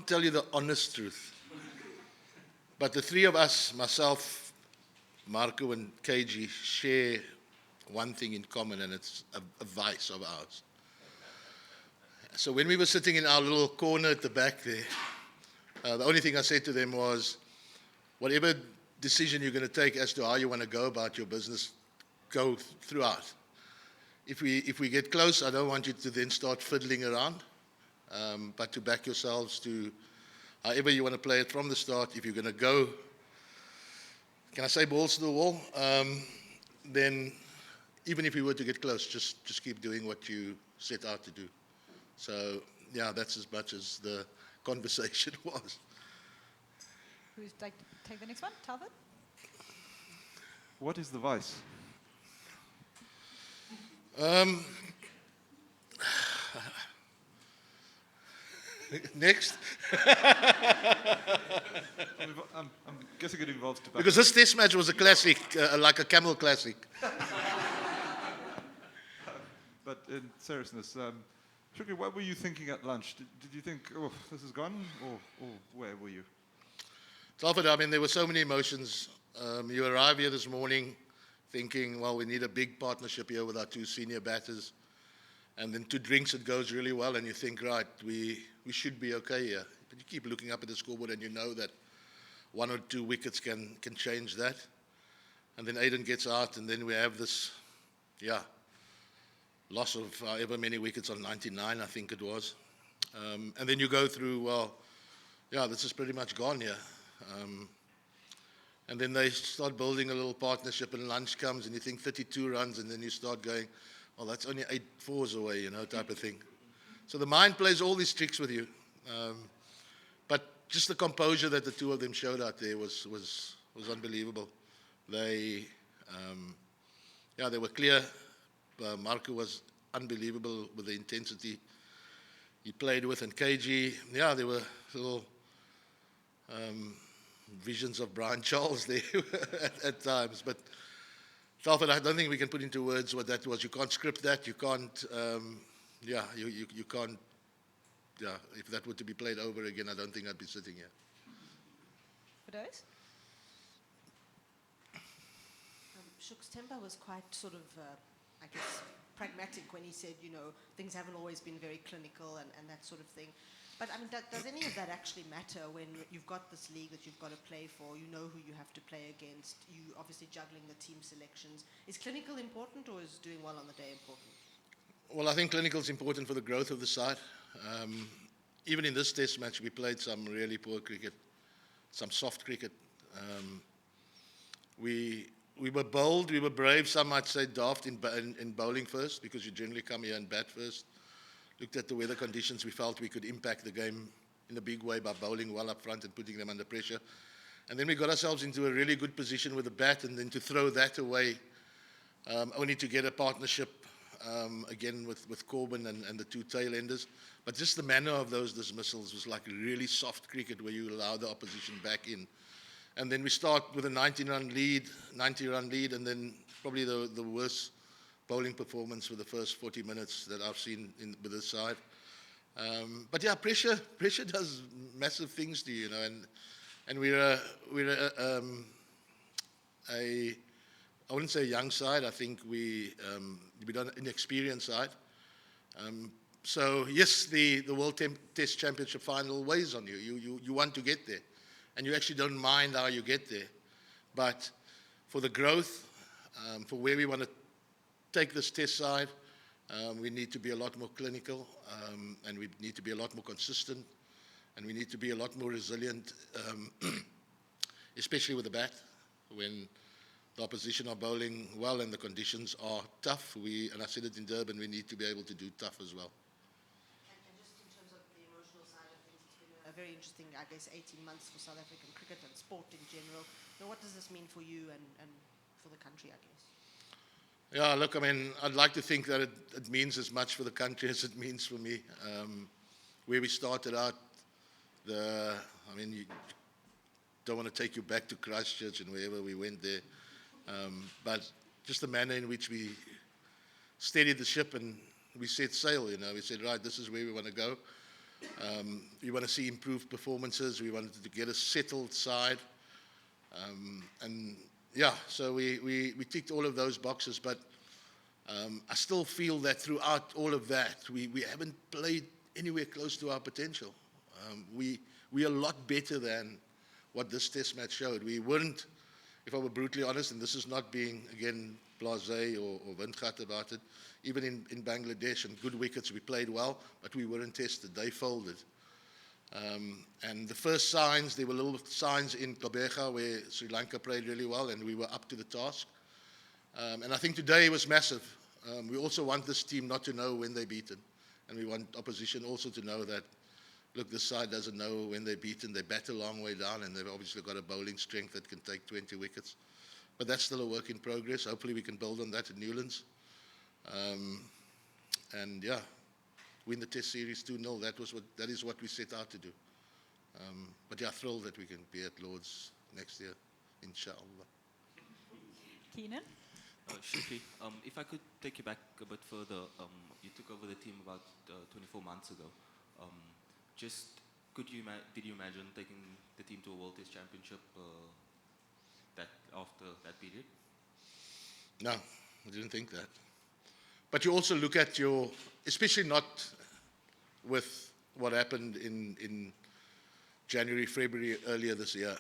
tell you the honest truth. But the three of us, myself, Marco and KG, share one thing in common, and it's a vice of ours. So when we were sitting in our little corner at the back there, the only thing I said to them was, whatever decision you're going to take as to how you want to go about your business, go throughout. If we get close, I don't want you to then start fiddling around, but to back yourselves to however you want to play it from the start. If you're going to go, can I say balls to the wall? Then even if you were to get close, just keep doing what you set out to do. So, yeah, that's as much as the conversation was. Who's take the next one? Talbot? What is the vice? Next. I'm guessing it involves tobacco. Because this test match was a classic, like a Camel classic. But in seriousness, Shukri, what were you thinking at lunch? Did you think, oh, this is gone? Or where were you? Alfred, I mean, there were so many emotions. You arrive here this morning thinking, well, we need a big partnership here with our two senior batters. And then 2 drinks, it goes really well, and you think, right, we should be okay here. But you keep looking up at the scoreboard, and you know that 1 or 2 wickets can change that. And then Aiden gets out, and then we have this, loss of however many wickets on 99, I think it was. And then you go through, well, this is pretty much gone here. And then they start building a little partnership, and lunch comes, and you think 32 runs, and then you start going, well, that's only 8 fours away, type of thing. So the mind plays all these tricks with you. But just the composure that the two of them showed out there was unbelievable. They were clear. Marco was unbelievable with the intensity he played with, and KG, there were little visions of Brian Charles there at times. But Alfred, I don't think we can put into words what that was. You can't script that. You can't. You can't. If that were to be played over again, I don't think I'd be sitting here. Proteas? Shuk's temper was quite sort of, I guess, pragmatic when he said, things haven't always been very clinical and that sort of thing. But I mean, does any of that actually matter when you've got this league that you've got to play for? You know who you have to play against. You obviously juggling the team selections. Is clinical important, or is doing well on the day important? Well, I think clinical is important for the growth of the side. Even in this test match, we played some really poor cricket, some soft cricket. We were bold, we were brave. Some might say daft in bowling first, because you generally come here and bat first. Looked at the weather conditions, we felt we could impact the game in a big way by bowling well up front and putting them under pressure. And then we got ourselves into a really good position with the bat, and then to throw that away, only to get a partnership again with Corbin and the 2 tail enders. But just the manner of those dismissals was like really soft cricket, where you allow the opposition back in. And then we start with a 90-run lead, and then probably the worst bowling performance for the first 40 minutes that I've seen with this side. But pressure does massive things to you, and we're I wouldn't say a young side. I think we're an inexperienced side. So yes, the World Test Championship final weighs on you. You want to get there, and you actually don't mind how you get there. But for the growth, for where we want to take this test side, we need to be a lot more clinical, and we need to be a lot more consistent, and we need to be a lot more resilient, especially with the bat. When the opposition are bowling well and the conditions are tough, and I said it in Durban, we need to be able to do tough as well. And just in terms of the emotional side of things, it's been a very interesting, I guess, 18 months for South African cricket and sport in general. Now, what does this mean for you and for the country, I guess? Yeah, look, I mean, I'd like to think that it means as much for the country as it means for me. Where we started out, you don't want to take you back to Christchurch and wherever we went there, but just the manner in which we steadied the ship and we set sail, we said, right, this is where we want to go. We want to see improved performances. We wanted to get a settled side. And yeah, so we ticked all of those boxes, but I still feel that throughout all of that, we haven't played anywhere close to our potential. We are a lot better than what this test match showed. We weren't, if I were brutally honest, and this is not being, again, blasé or windgat about it, even in Bangladesh and good wickets, we played well, but we weren't tested. They folded. And the first signs, there were little signs in Gqeberha where Sri Lanka played really well and we were up to the task. And I think today was massive. We also want this team not to know when they're beaten. And we want opposition also to know that, look, this side doesn't know when they're beaten. They bat a long way down and they've obviously got a bowling strength that can take 20 wickets. But that's still a work in progress. Hopefully we can build on that at Newlands. And yeah, win the test series 2-0. That is what we set out to do. But yeah, thrilled that we can be at Lord's next year, inshallah. Keenan? Shukri, if I could take you back a bit further, you took over the team about 24 months ago. Did you imagine taking the team to a World Test Championship after that period? No, I didn't think that. But you also look at especially not with what happened in January, February earlier this year.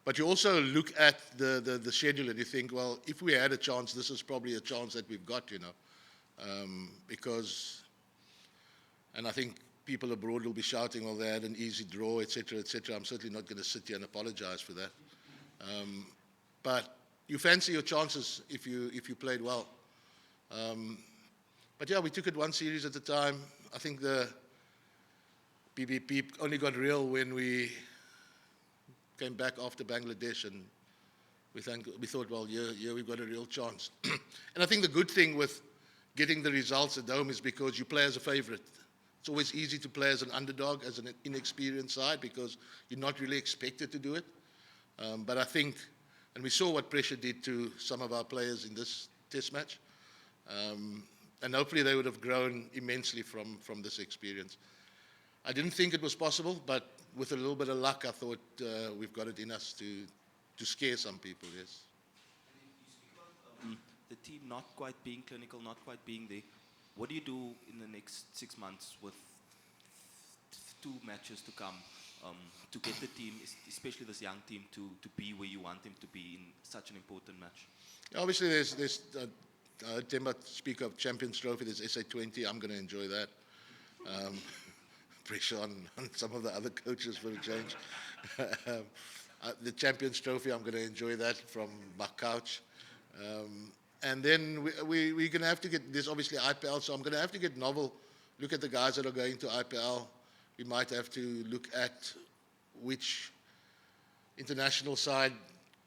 But you also look at the schedule and you think, well, if we had a chance, this is probably a chance that we've got, because, and I think people abroad will be shouting, well, they had an easy draw, etc., etc. I'm certainly not going to sit here and apologize for that. But you fancy your chances if you played well. But yeah, we took it one series at a time. I think the BBP only got real when we came back after Bangladesh, and we thought, well, yeah, we've got a real chance. And I think the good thing with getting the results at home is because you play as a favorite. It's always easy to play as an underdog, as an inexperienced side, because you're not really expected to do it. But I think, and we saw what pressure did to some of our players in this test match, and hopefully they would have grown immensely from this experience. I didn't think it was possible, but with a little bit of luck, I thought we've got it in us to scare some people, yes. And you speak about the team not quite being clinical, not quite being there. What do you do in the next 6 months with 2 matches to come to get the team, especially this young team, to be where you want them to be in such an important match? Obviously, there's Temba speak of Champions Trophy, there's SA20, I'm going to enjoy that. Pressure on some of the other coaches for a change. The Champions Trophy, I'm going to enjoy that from my couch. And then we're going to have to get, there's obviously IPL, so I'm going to have to get novel, look at the guys that are going to IPL. We might have to look at which international side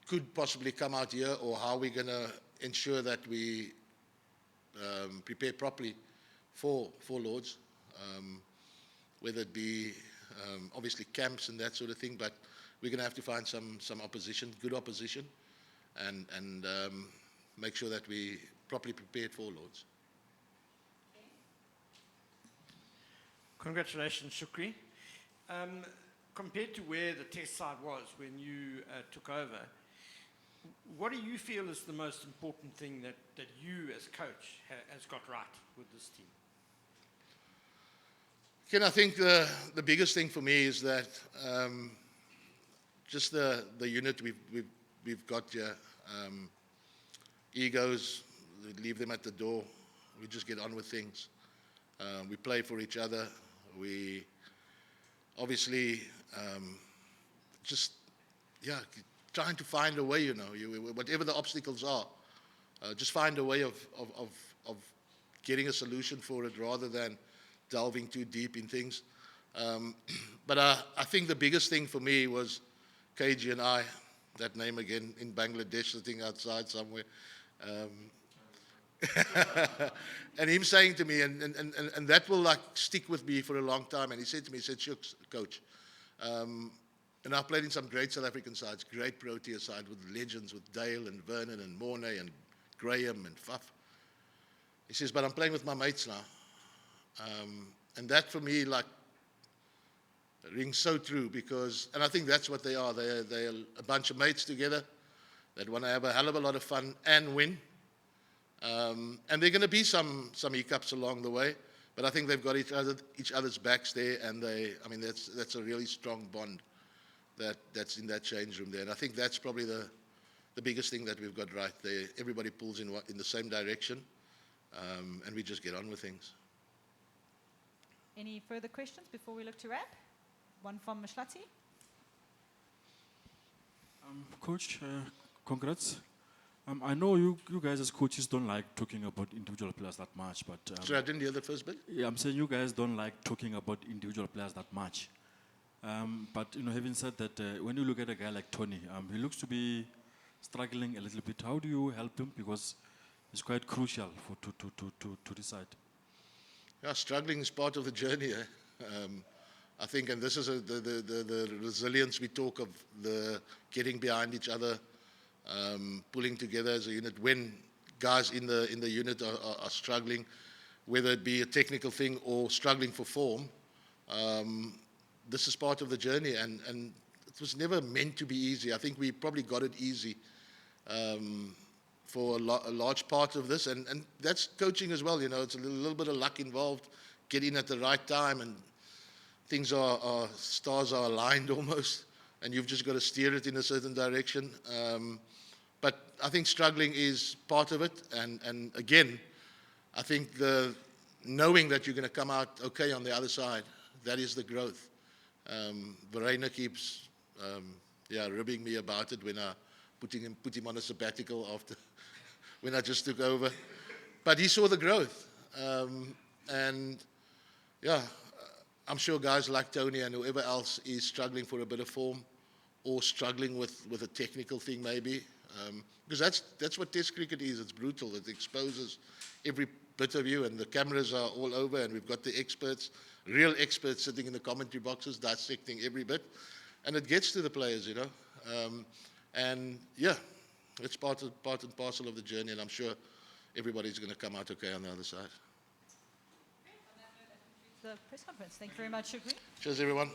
could possibly come out here, or how we're going to ensure that we prepare properly for Lords, whether it be obviously camps and that sort of thing, but we're going to have to find some opposition, good opposition, and make sure that we properly prepared for Lords. Congratulations, Shukri. Compared to where the test side was when you took over, what do you feel is the most important thing that you as coach has got right with this team? Ken, I think the biggest thing for me is that just the unit we've got here. Egos, we leave them at the door. We just get on with things. We play for each other. We obviously just, trying to find a way, whatever the obstacles are, just find a way of getting a solution for it rather than delving too deep in things. But I think the biggest thing for me was KG and I, that name again, in Bangladesh, sitting outside somewhere. And him saying to me, and that will stick with me for a long time. And he said to me, "Shucks, coach, and I played in some great South African sides, great Proteas side with legends, with Dale and Vernon and Mornay and Graham and Faf." He says, "But I'm playing with my mates now. And that for me, like, rings so true because, and I think that's what they are. They're a bunch of mates together that want to have a hell of a lot of fun and win. And there are going to be some hiccups along the way, but I think they've got each other's backs there, and that's a really strong bond that's in that change room there. And I think that's probably the biggest thing that we've got right there. Everybody pulls in the same direction, and we just get on with things. Any further questions before we look to wrap? One from Mshlati. Coach, congrats. I know you guys as coaches don't like talking about individual players that much, but... Sorry, I didn't hear the first bit. Yeah, I'm saying you guys don't like talking about individual players that much. But, having said that, when you look at a guy like Tony, he looks to be struggling a little bit. How do you help him? Because it's quite crucial to decide. Yeah, struggling is part of the journey. I think, and this is the resilience we talk of, the getting behind each other, pulling together as a unit. When guys in the unit are struggling, whether it be a technical thing or struggling for form, this is part of the journey, and it was never meant to be easy. I think we probably got it easy for a large part of this, and that's coaching as well. It's a little bit of luck involved, get in at the right time, and things stars are aligned almost, and you've just got to steer it in a certain direction. But I think struggling is part of it, and again, I think the knowing that you're going to come out okay on the other side, that is the growth. Verena keeps ribbing me about it when I put him on a sabbatical after when I just took over. But he saw the growth, and I'm sure guys like Tony and whoever else is struggling for a bit of form or struggling with a technical thing maybe, because that's what Test cricket is. It's brutal. It exposes every bit of you, and the cameras are all over, and we've got the experts, real experts sitting in the commentary boxes dissecting every bit, and it gets to the players, it's part and parcel of the journey, and I'm sure everybody's going to come out okay on the other side. The press conference. Thank you very much, Shukri. Cheers, everyone.